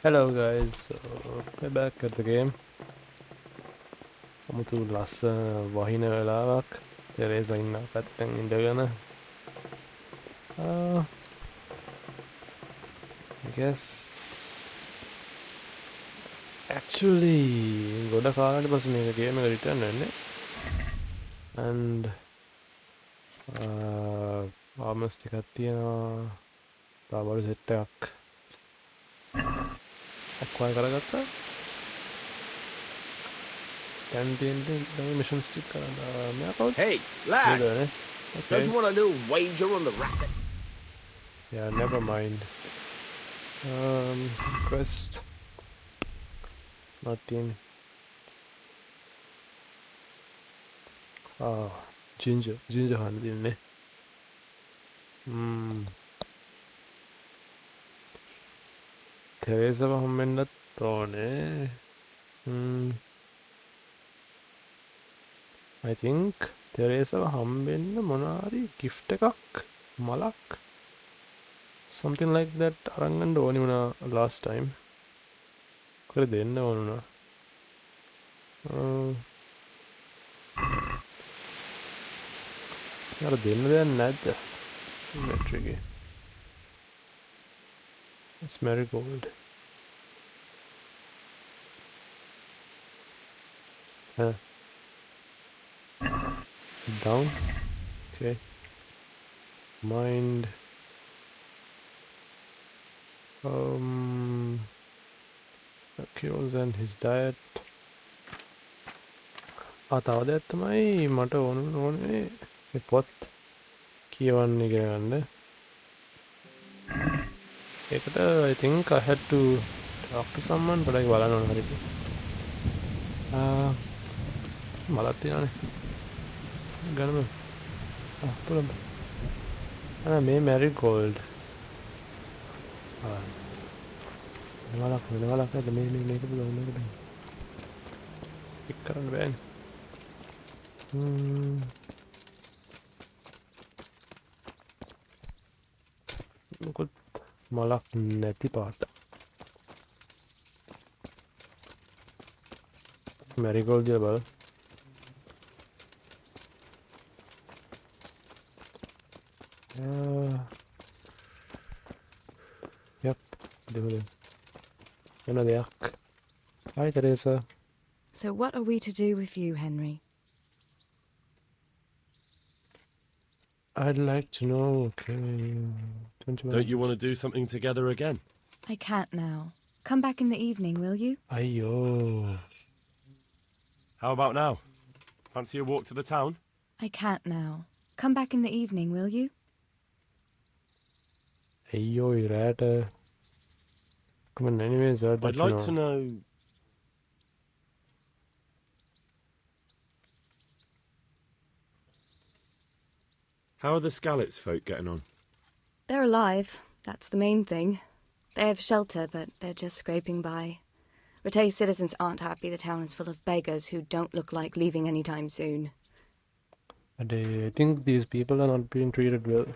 Hello guys, so we're back at the game. අමුතු ලස්සන වහින වෙලාවක් තෙරේසා ඉන්න පැත්තෙන් ඉඳගෙන I guess actually ගොඩ කාලකට පස්සේ මේක ගේම් එක රිටර්න් වෙන්නේ and ආමස් ටිකක් තියෙනවා තාවල සෙට් එකක් acquire කරගත්තා mission stick Hey, lad! Okay. Don't you want a little wager on the rat? Yeah, never mind. Quest. Nothing. Ah, ginger hand in Teresa Homendatone. I think Teresa හම්බෙන්න මොනාරි gift එකක් මලක් something like that අරන් ගන්න ඕනි වුණා last time. කොහෙද දෙන්න ඕන වුණා? යාර දෙන්න දෙයක් නැද්ද? metric එකේ. It's marigold. Down. Okay. Mind. Cures and his diet. තව දෙයක් තමයි මට ඕනේ මේ පොත් කියවන්න ඉගෙන ගන්න. ඒකට I think I had to talk to someone but I බලන්න ඕන හරියට. මලක් තියනනේ. ගන්නම. පුරම. මේ marigold. මලක් නේද මේක පුළුවන් මේකට. පික් කරන්න බෑනේ. මොකද මලක් නැති පාට. marigold දිහා බලන්න. Yep, another yak. Hi, Teresa. So what are we to do with you, Henry? I'd like to know, okay... Don't you want to do something together again? I can't now. Come back in the evening, will you? Ayyo. How about now? Fancy a walk to the town? I can't now. Come back in the evening, will you? Ayyo, rat. Come on, anyways, I'd like to know... How are the Scalets folk getting on? They're alive. That's the main thing. They have shelter, but they're just scraping by. Rattay's citizens aren't happy the town is full of beggars who don't look like leaving anytime soon. And I think these people are not being treated well.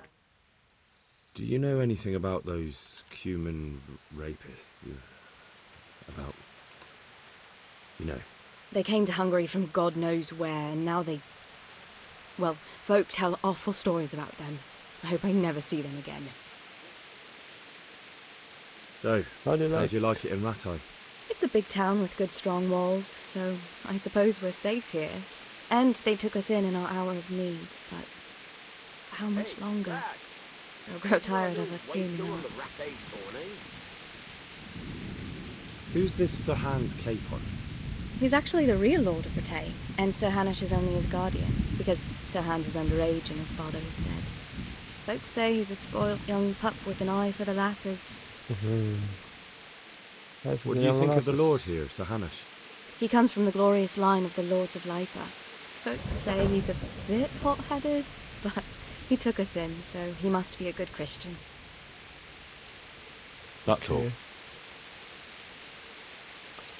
Do you know anything about those human rapists? About... you know? They came to Hungary from God knows where, and now they... Well, folk tell awful stories about them. I hope I never see them again. So, how do you like it in Rattay? It's a big town with good strong walls, so I suppose we're safe here. And they took us in our hour of need, but for how much longer? They'll grow tired of us soon enough. Who's this Sir Hans Capon? He's actually the real Lord of Rattay, and Sir Hanush is only his guardian, because Sir Hans is underage and his father is dead. Folks say he's a spoilt young pup with an eye for the lasses. What do you think of the Lord here, Sir Hanush? He comes from the glorious line of the Lords of Lipa. Folks say he's a bit hot-headed, but he took us in, so he must be a good Christian. That's all.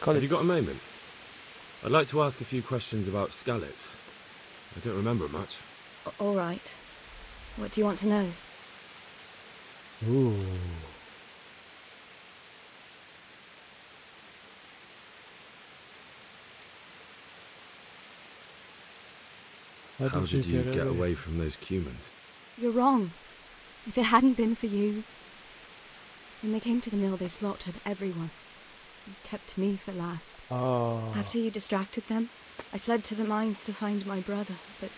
Have you got a moment? I'd like to ask a few questions about Scalets. I don't remember much. All right. What do you want to know? Ooh. How did you get away from those humans? You're wrong. If it hadn't been for you... When they came to the mill, they slaughtered everyone. And kept me for last. Oh. After you distracted them, I fled to the mines to find my brother, but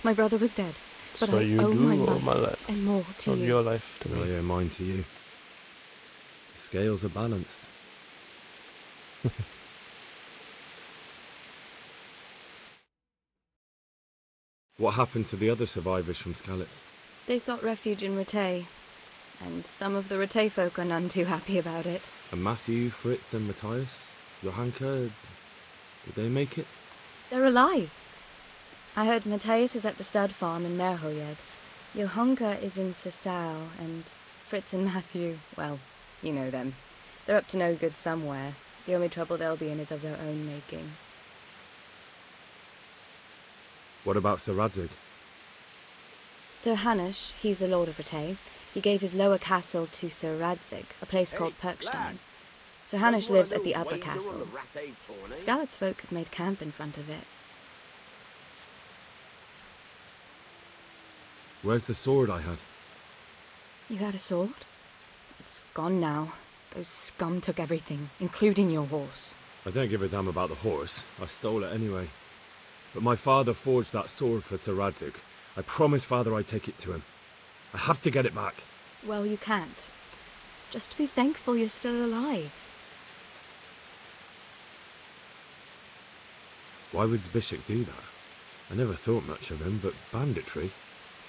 my brother was dead. But So I you owe do my owe life my life. and more to Of you. your life to I me. owe mine to you. The scales are balanced. What happened to the other survivors from Skalitz? They sought refuge in Ratay, and some of the Ratay folk are none too happy about it. And Matthew, Fritz and Matthias? Johanka? Did they make it? They're alive. I heard Matthias is at the stud farm in Merhoyed. Johanka is in Sasau, and Fritz and Matthew, well, you know them. They're up to no good somewhere. The only trouble they'll be in is of their own making. What about Sir Radzig? Sir Hanush, he's the Lord of Ratay. He gave his lower castle to Sir Radzig, a place called Perkstein. Sir Hanush lives at the upper castle. Skalitz folk have made camp in front of it. Where's the sword I had? You had a sword? It's gone now. Those scum took everything, including your horse. I don't give a damn about the horse. I stole it anyway. But my father forged that sword for Sir Radzig. I promised father I'd take it to him. I have to get it back. Well, you can't. Just be thankful you're still alive. Why would Zbyszek do that? I never thought much of him, but banditry?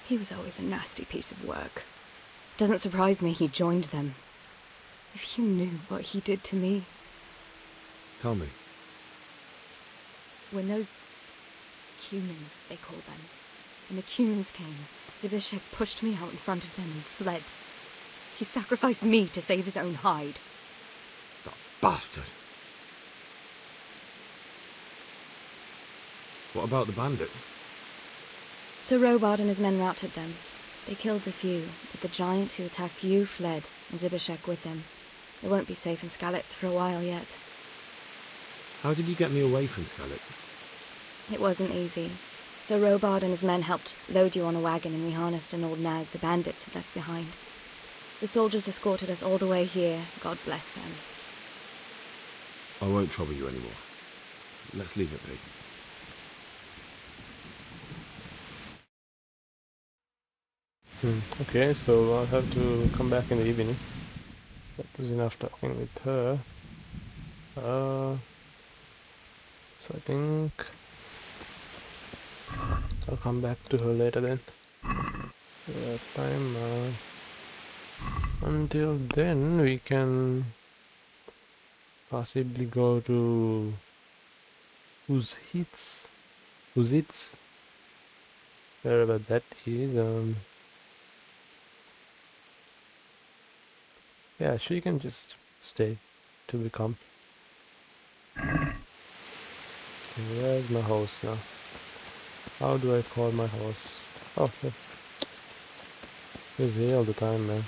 He was always a nasty piece of work. Doesn't surprise me he joined them. If you knew what he did to me. Tell me. When those humans, they call them, when the humans came, Zbyszek pushed me out in front of them and fled. He sacrificed me to save his own hide. That bastard! What about the bandits? Sir Robard and his men routed them. They killed the few, but the giant who attacked you fled, and Zbyszek with him. They won't be safe in Skalitz for a while yet. How did you get me away from Skalitz? It wasn't easy. Sir Robard and his men helped load you on a wagon and we harnessed an old nag the bandits had left behind. The soldiers escorted us all the way here, God bless them. I won't trouble you anymore. Let's leave it be. Okay, so I'll have to come back in the evening. That was enough talking with her. So I think I'll come back to her later then. So that's time. Until then, we can possibly go to Uzhitz, wherever that is. Yeah, actually you can just stay to become. Where's my horse now? How do I call my horse? Oh, yeah. He's here all the time, man.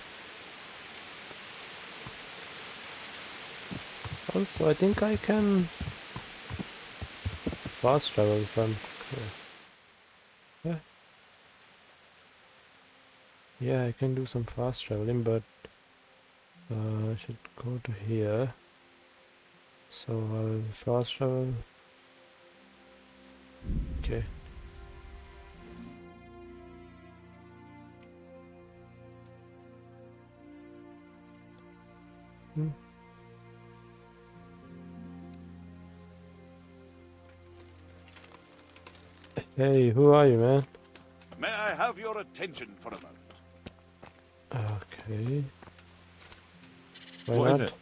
Also, I think I can fast travel if I'm... Yeah. Yeah, I can do some fast traveling, but I should go to here. So I'll fast travel. Okay. Hey, who are you, man? May I have your attention for a moment? Okay. Why What is not? it?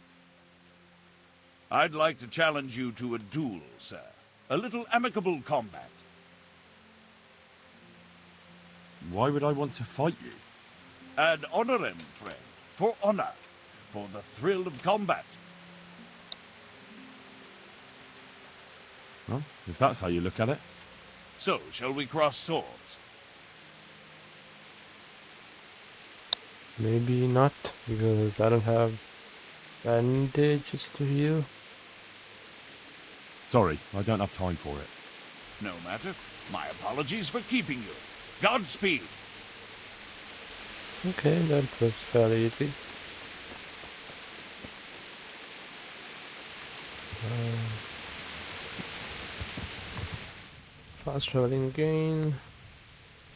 I'd like to challenge you to a duel, sir. A little amicable combat. Why would I want to fight you? Ad honorem, friend. For honor. For the thrill of combat. Well, if that's how you look at it. So, shall we cross swords? Maybe not, because I don't have bandages to heal. Sorry, I don't have time for it. No matter. My apologies for keeping you. Godspeed. Okay, that was fairly easy. Fast traveling again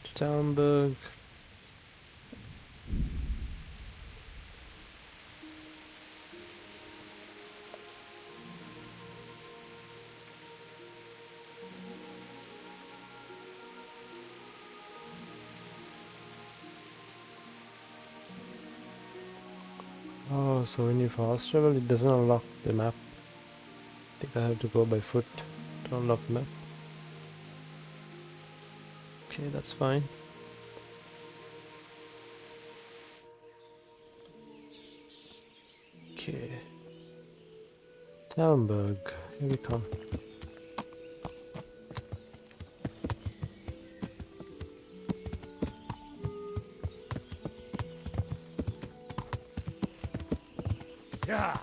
to Talmberg. Oh, so when you fast travel, it doesn't unlock the map. I think I have to go by foot to unlock the map. Okay, that's fine. Okay. Talmberg, here we come. Yeah.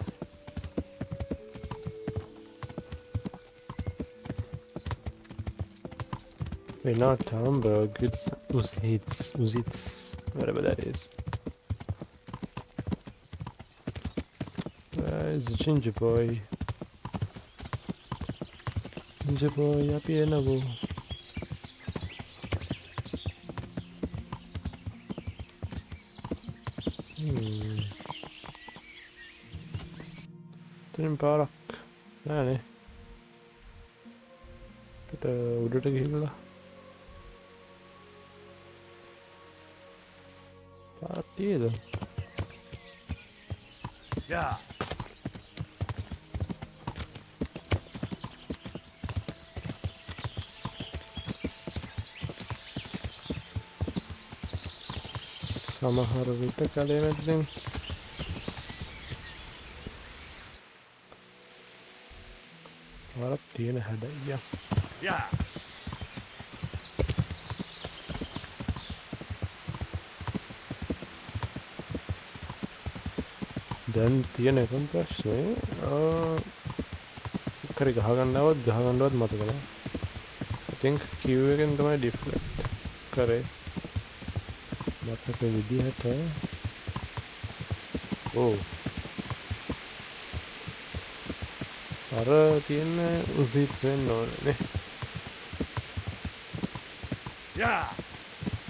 Wait, not Talmberg, it's Uzitz, whatever that is. Where is the ginger boy? Ginger boy, up here now. Parak. නෑනේ. උඩට ගිහිල්ලා. පාරක් තියෙද? Yeah. සමහර විට කලේ මැද්දෙන් පාරක් තියෙන හැඩයියා. Yeah. දැන් තියෙන එකම ප්‍රශ්නේ කරේ ගහගන්නවත් මතක නෑ. I think Q එකෙන් තමයි ඩිෆ්ලෙක්ට් කරේ. මතක විදිහට අර තියෙන උසිත් වෙන්න ඕනේ. Yeah.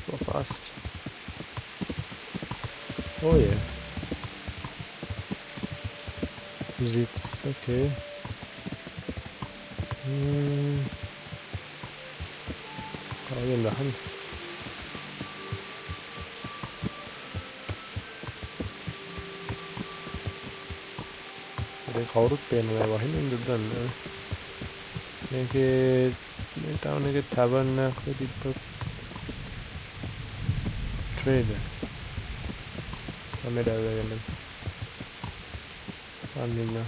So fast. Oh yeah. Uzits, okay. Ayun lahan. Ada kawrut peenala wahin duddanna. Meke මේ ටවුන් එකේ tavern එකක තිබ්බ trader. Ameda වෙන්නේ. Anina.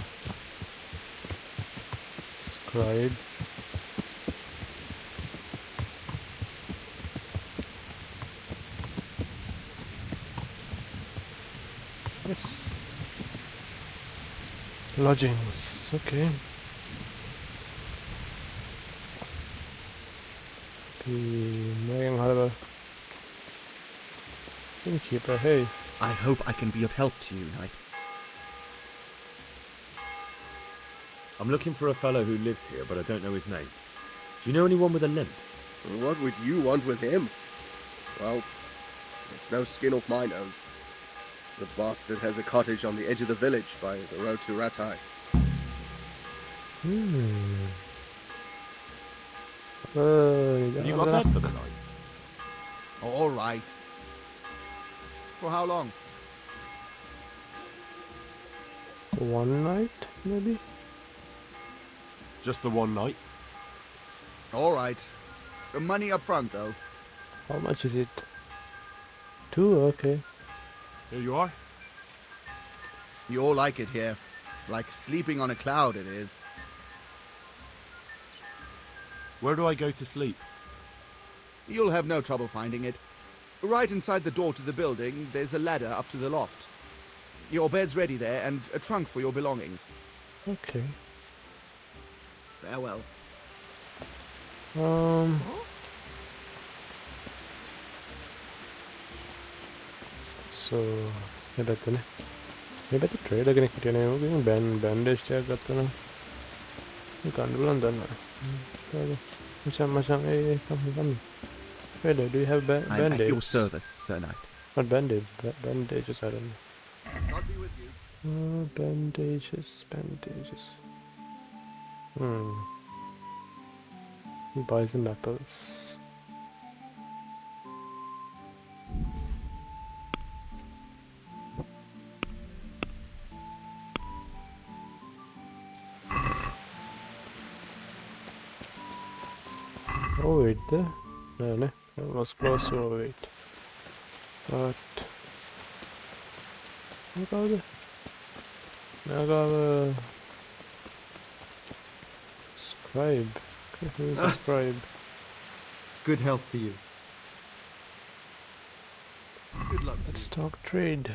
Scribe. Yes. Lodgings. Okay. Megan Harbour. Innkeeper, hey. I hope I can be of help to you, Knight. I'm looking for a fellow who lives here, but I don't know his name. Do you know anyone with a limp? What would you want with him? Well, it's no skin off my nose. The bastard has a cottage on the edge of the village by the road to Ratai. You got that for the night? All right. For how long? One night, maybe? Just the one night? All right. The money up front, though. How much is it? 2, okay. Here you are. You all like it here. Like sleeping on a cloud, it is. Where do I go to sleep? You'll have no trouble finding it. Right inside the door to the building, there's a ladder up to the loft. Your bed's ready there, and a trunk for your belongings. Okay. Farewell. So මේ පැත්තනේ. මේ පැත්තේ trader කෙනෙක් හිටියනේ. ඕකෙන් bandage එකක් ගත්තා නම්. මේ කණ්ඩුලන් දන්නවා. මචං hey come. Trader, do you have I'm at bandage? your service, Sir Knight. Not bandage, bandages, I don't know. God be with you. Bandages. He buys some apples. Oh wait there. No. It was close to wait. But I got a scribe. Who's a scribe? Good health to you. Good luck. Let's talk trade.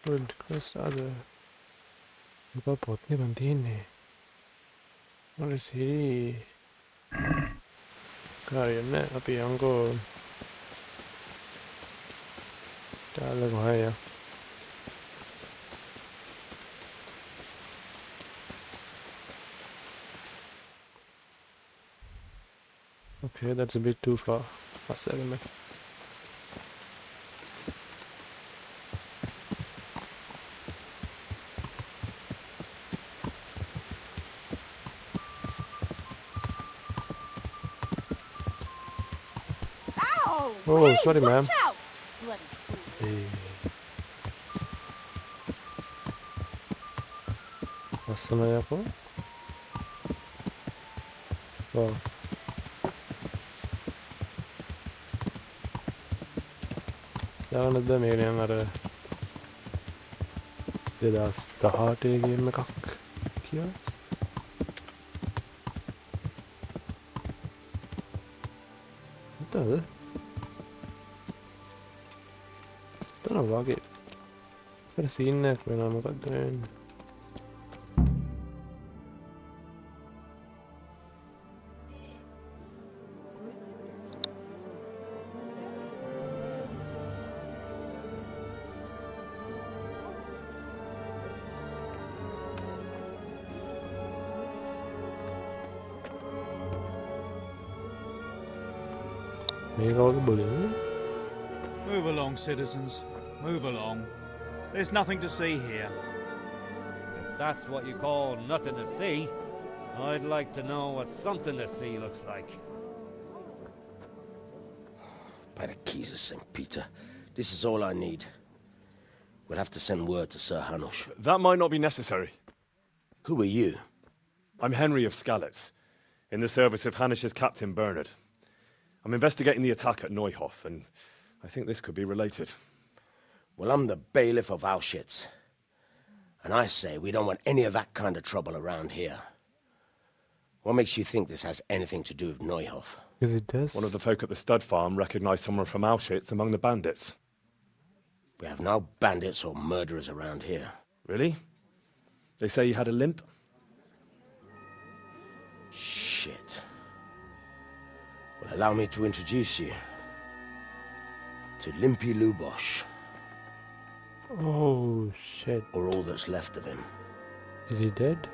Good. Quest other. Lupa potnya bantiin. What is he? Karian api angko. Dale bahaya. Okay, that's a bit too far. Asalme. Oh, hey, sorry, ma'am. Hey. Nasılsın ayakla? Wow. Yalanıda meyleyen ara. 2018 game එකක් කියලා. මොකද? තන වගේ. අර scene එකක් වෙනවා මොකද්ද වෙන්නේ? Move along, citizens. Move along. There's nothing to see here. If that's what you call nothing to see, I'd like to know what something to see looks like. By the keys of St. Peter, this is all I need. We'll have to send word to Sir Hanush. That might not be necessary. Who are you? I'm Henry of Skalitz, in the service of Hanush's Captain Bernard. I'm investigating the attack at Neuhof, and I think this could be related. Well, I'm the bailiff of Auschwitz. And I say we don't want any of that kind of trouble around here. What makes you think this has anything to do with Neuhof? Because it does. One of the folk at the stud farm recognized someone from Auschwitz among the bandits. We have no bandits or murderers around here. Really? They say he had a limp? Shit. Well, allow me to introduce you to Limpy Lubosh. Oh, shit. Or all that's left of him. Is he dead?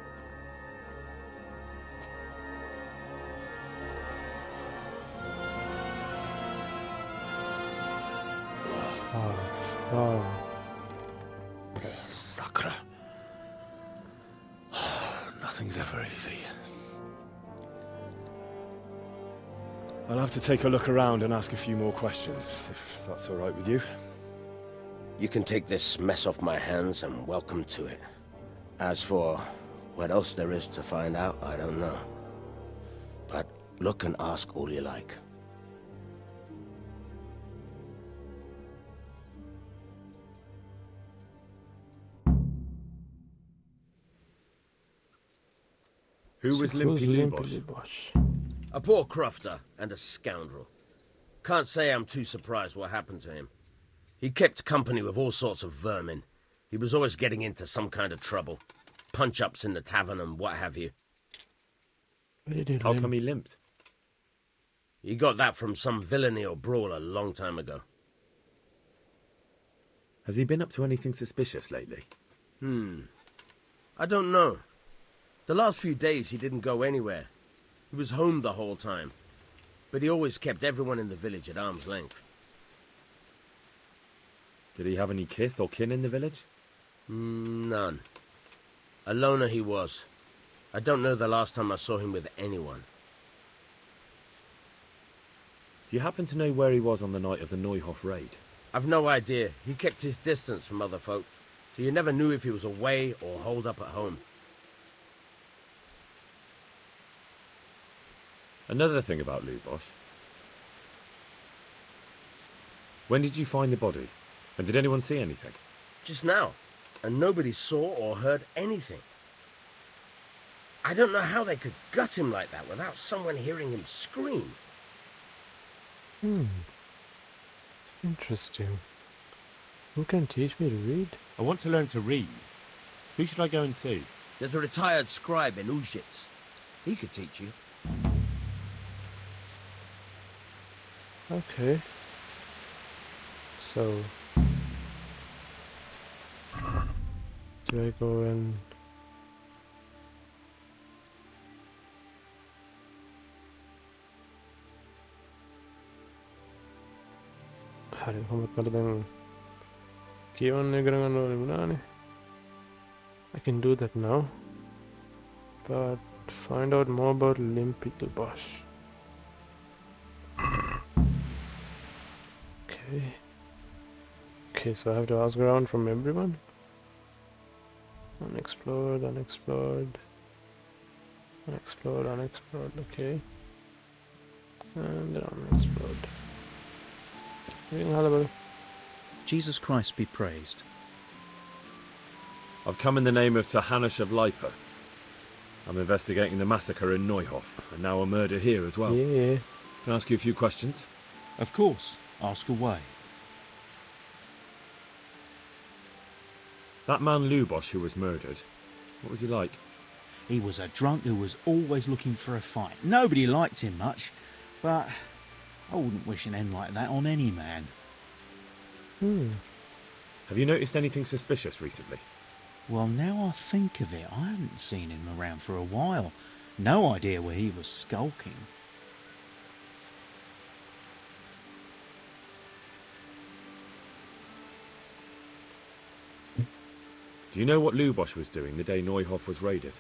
Oh. Sakra. Nothing's ever easy. I'll have to take a look around and ask a few more questions, if that's all right with you. You can take this mess off my hands and welcome to it. As for what else there is to find out, I don't know. But look and ask all you like. Who was Limpy Lubosh? A poor crofter and a scoundrel. Can't say I'm too surprised what happened to him. He kept company with all sorts of vermin. He was always getting into some kind of trouble. Punch-ups in the tavern and what have you. Where did he How limp? come he limped? He got that from some villainy or brawl a long time ago. Has he been up to anything suspicious lately? I don't know. The last few days he didn't go anywhere. He was home the whole time. But he always kept everyone in the village at arm's length. Did he have any kith or kin in the village? None. A loner he was. I don't know the last time I saw him with anyone. Do you happen to know where he was on the night of the Neuhof raid? I've no idea. He kept his distance from other folk, so you never knew if he was away or holed up at home. Another thing about Lubosh. When did you find the body? And did anyone see anything? Just now, and nobody saw or heard anything. I don't know how they could gut him like that without someone hearing him scream. Interesting. Who can teach me to read? I want to learn to read. Who should I go and see? There's a retired scribe in Uzhitz. He could teach you. Okay. So... do I go and... හරි කොහොමද මට දැන් කියවන්න කරගන්න ඕනේ වුණානේ. I can do that now. But find out more about Lubosh. Okay. Okay, so I have to ask around from everyone. Unexplored, unexplored. Unexplored, unexplored, okay. And then unexplored. Jesus Christ be praised. I've come in the name of Sir Hanush of Lipa. I'm investigating the massacre in Neuhof, and now a murder here as well. Yeah. Can I ask you a few questions? Of course. Ask away. That man Lubosh who was murdered, what was he like? He was a drunk who was always looking for a fight. Nobody liked him much, but I wouldn't wish an end like that on any man. Have you noticed anything suspicious recently? Well, now I think of it, I haven't seen him around for a while. No idea where he was skulking. Do you know what Lubosh was doing the day Neuhof was raided?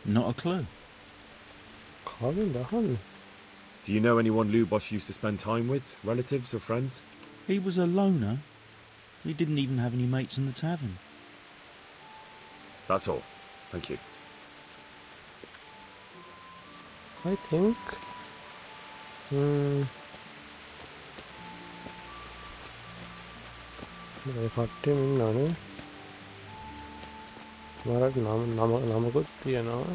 Not a clue. Do you know anyone Lubosh used to spend time with? Relatives or friends? He was a loner. He didn't even have any mates in the tavern. That's all. Thank you. I think... කට්ටියම ඉන්නවනේ. මරක් නමකුත් තියෙනවා.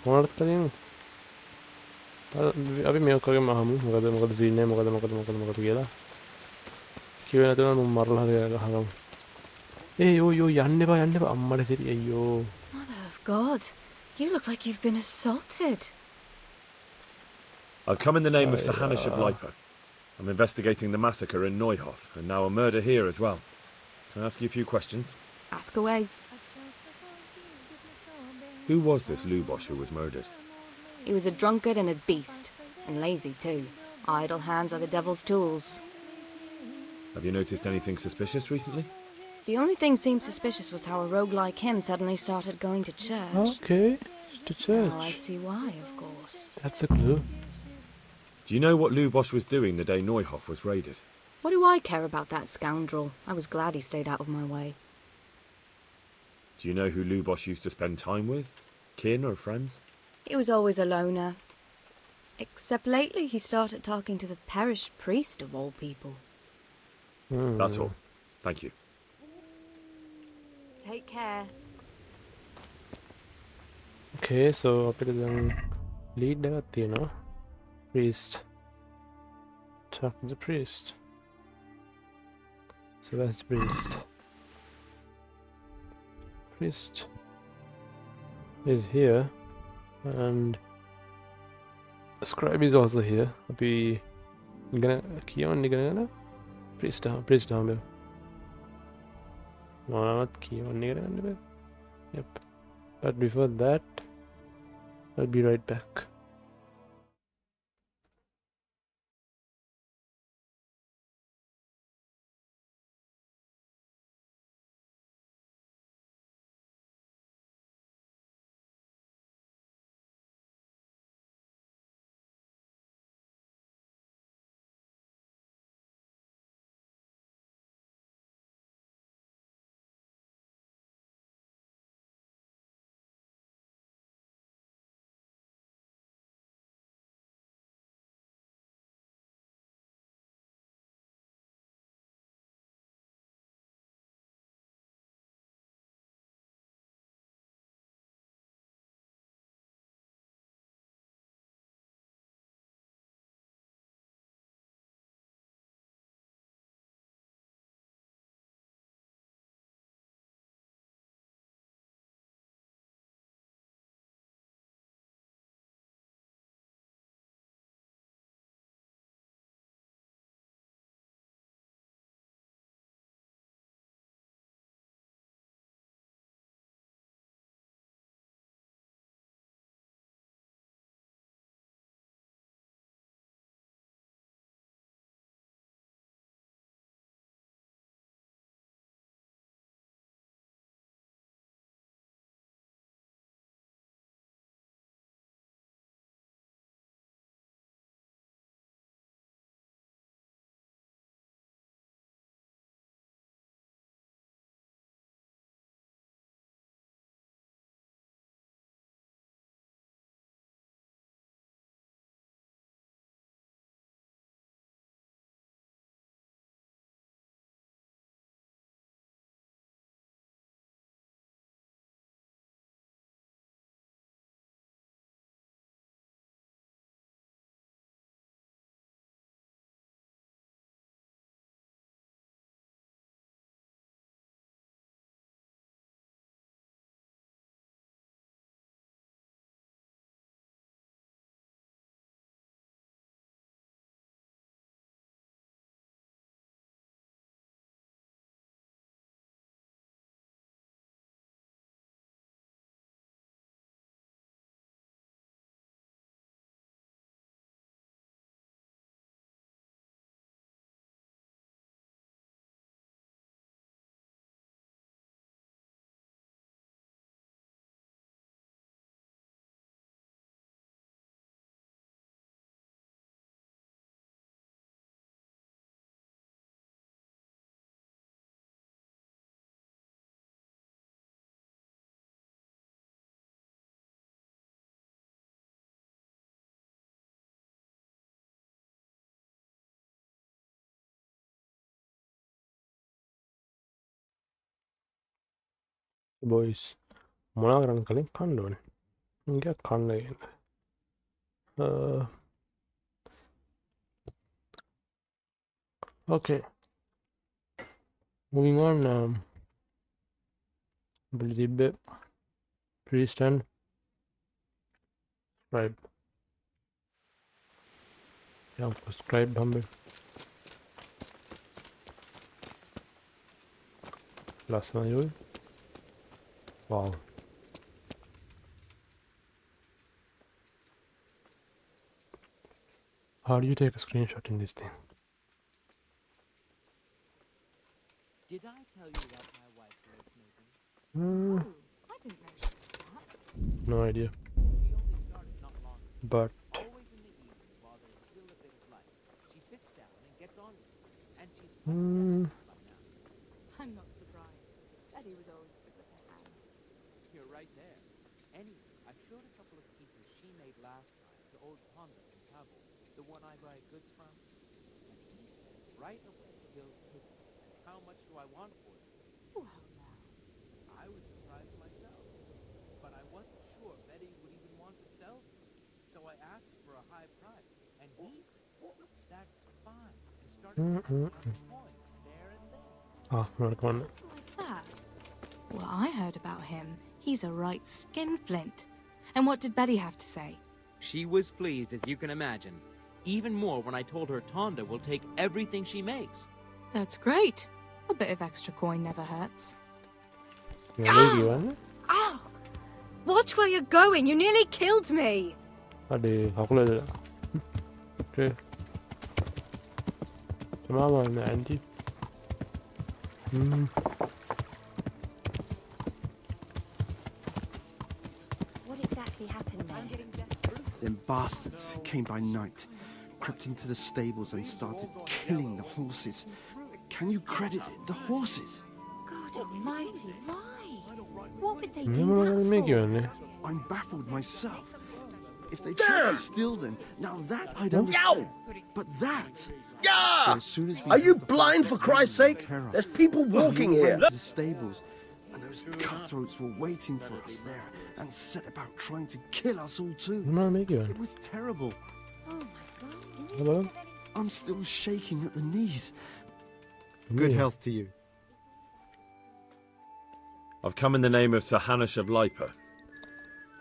මොනවද කලින් අපි මේකගේ මහමු මොකද scene එක මොකද කියලා කිව්වේ නැතුව මම මරලා හරි ගහගමු. යෝ යන්න එපා අම්මට සිරි අයියෝ. Mother of God, you look like you've been assaulted. I've come in the name of Sir Hanush of Lipa. I'm investigating the massacre in Neuhof, and now a murder here as well. Can I ask you a few questions? Ask away. Who was this Lubosh who was murdered? He was a drunkard and a beast, and lazy too. Idle hands are the devil's tools. Have you noticed anything suspicious recently? The only thing seemed suspicious was how a rogue like him suddenly started going to church. Okay, to church. Now I see why, of course. That's a clue. Do you know what Lubosh was doing the day Neuhof was raided? What do I care about that scoundrel? I was glad he stayed out of my way. Do you know who Lubosh used to spend time with? Kin or friends? He was always a loner. Except lately he started talking to the parish priest of all people. That's all. Thank you. Take care. Okay, so අපිට දැන් lead එකක් තියෙනවා. Priest. Talk to the priest. So that's the priest. Priest is here, and the scribe is also here. අපි කියවන්න ඉගෙනගෙන priest හම්බෙමු. මොනවත් කියවන්න ඉගෙන ගන්න බෑ. Yep. But before that, I'll be right back. Boys, මොනා කරන්න කලින් කන්න ඕනේ. ඉතින් කන්න ගියන. Okay. Moving on. Believe priest and scribe. Yeah, scribe humble. Last one you. Wow. How do you take a screenshot in this thing? Did I tell you about my wife's lace making? Oh, I didn't know she did that. No idea. She only started not long ago. But Always in the evenings while there's still a bit of light, she sits down and gets on with it. And she's by now. I'm not surprised. Daddy was always good with her hands. You're right there. Anyway, I showed a couple of pieces she made last time to old Ponda in Kabul, the one I buy goods from. And he said right away he'll take them. And how much do I want for them? Well, now. I was surprised myself. But I wasn't sure betting high price. And he says that's fine to start coin there and then. Ah, നടക്കുന്നുണ്ട്. Like that. Well, I heard about him. He's a right skinflint. And what did Betty have to say? She was pleased, as you can imagine. Even more when I told her Tonda will take everything she makes. That's great. A bit of extra coin never hurts. Ow! Ow! Watch where you're going. You nearly killed me. අඩේ කකුල තමාම aunty What exactly happened there? Them bastards came by night, crept into the stables and started killing the horses. Can you credit it? The horses! God almighty, why? What would they do මොනවද that මේ for? කියන්නේ I'm baffled myself. If they tried to steal them, now that I'd understand. But that... So as soon as we Are you heard the blind, fight, for Christ's sake? terror, There's people walking we here. ran to the stables, and those cutthroats were waiting for us there and set about trying to kill us all too. මොනවද මේ කියන්නේ It was terrible. Oh my God. බලන්න I'm still shaking at the knees. Good health to you. I've come in the name of Sir Hanush of Lipa.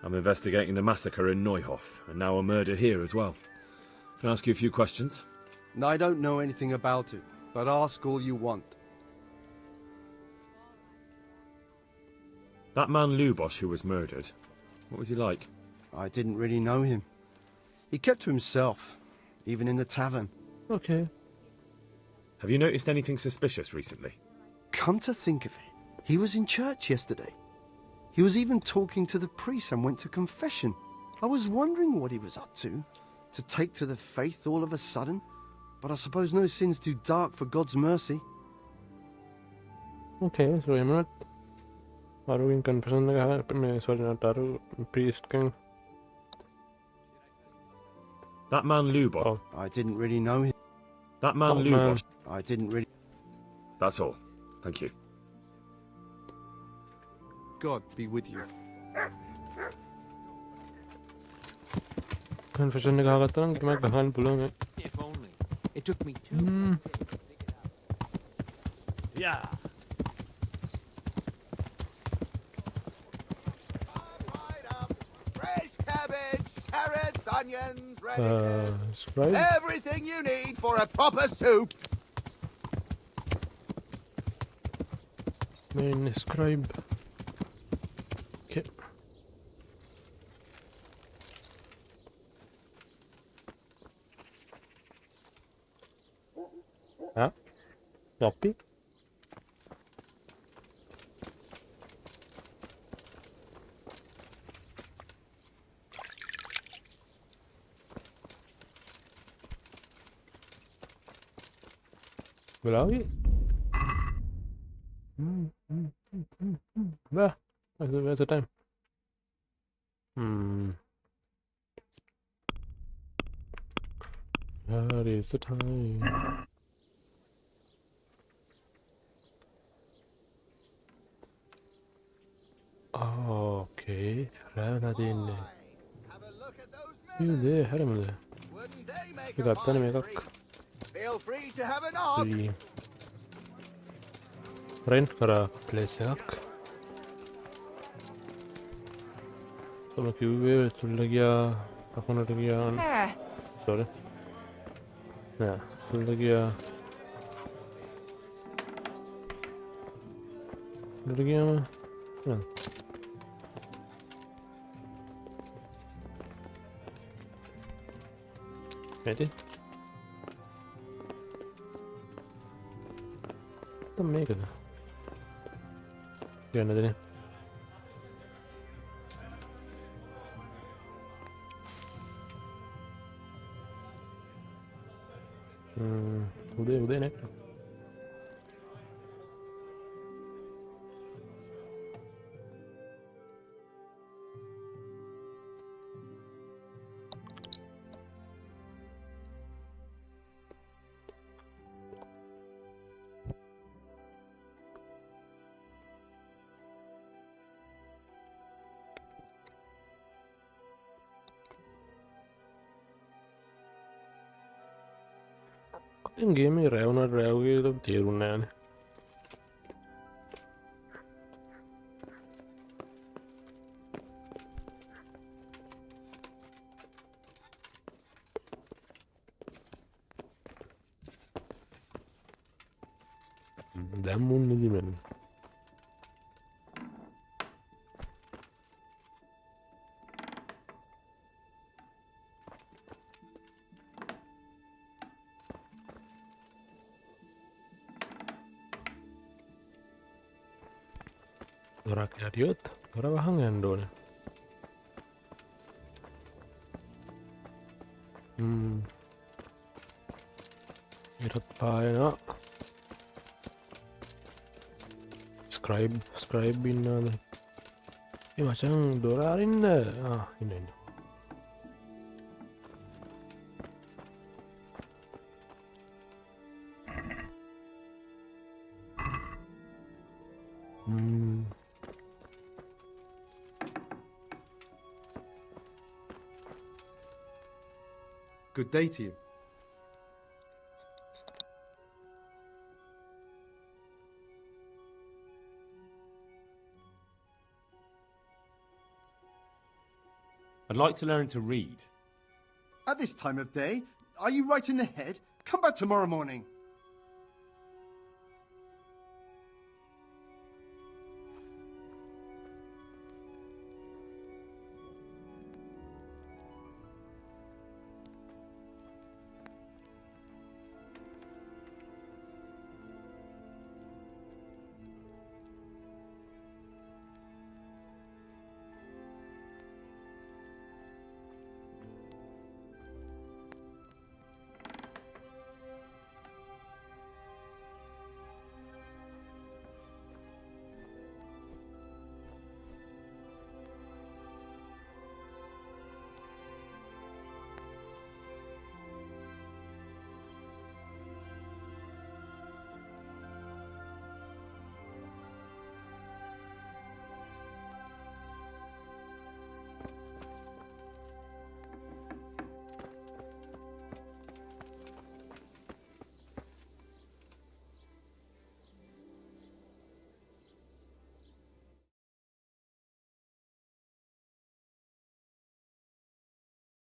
I'm investigating the massacre in Neuhof, and now a murder here as well. Can I ask you a few questions? I don't know anything about it, but ask all you want. That man Lubosh who was murdered, what was he like? I didn't really know him. He kept to himself, even in the tavern. Okay. Have you noticed anything suspicious recently? Come to think of it, he was in church yesterday. He was even talking to the priest and went to confession. I was wondering what he was up to take to the faith all of a sudden. But I suppose no sin's too dark for God's mercy. Okay, so I'm not අරුවින් confession එක මේ sorry not අරු priest කන් That man Lubosh. Oh. I didn't really know him. That man Lubosh. I didn't really... That's all. Thank you. God be with you. Confession එක ගහගත්තා නම් කිමක් ගහන්න පුළුවන් If only. It took me 2 minutes to figure it out. Yeah. Fresh cabbage, carrots, onions, radishes. scribe Everything you need for a proper soup. main scribe okay copy Where are we? Where's the time? Where is the time? Okay, Raladin. You there, Haramada. You got the make Feel free to have a knock. Rent kara place එකක් තම කිව්වේ තුල්ල ගියා අකුණට ගියා sorry නෑ තුල්ල ගියා තුල්ල ගියාම ඇති තම මේකද කියන්නදනේ උදේ නේ In game රැවුනට රැව්ගේ තේරුන්නේ නෑනේ. දැන් මුන් නිදිමෙන්න. දොරක් යටියොත් දොර වහන් යන්න ඕනේ. ඊටත් පායනවා. ස්ක්‍රයිබ් ඉන්නවාද? ඒ මචං දොර අරින්න. ඉන්න. Good day to you. I'd like to learn to read. At this time of day? Are you right in the head? Come back tomorrow morning.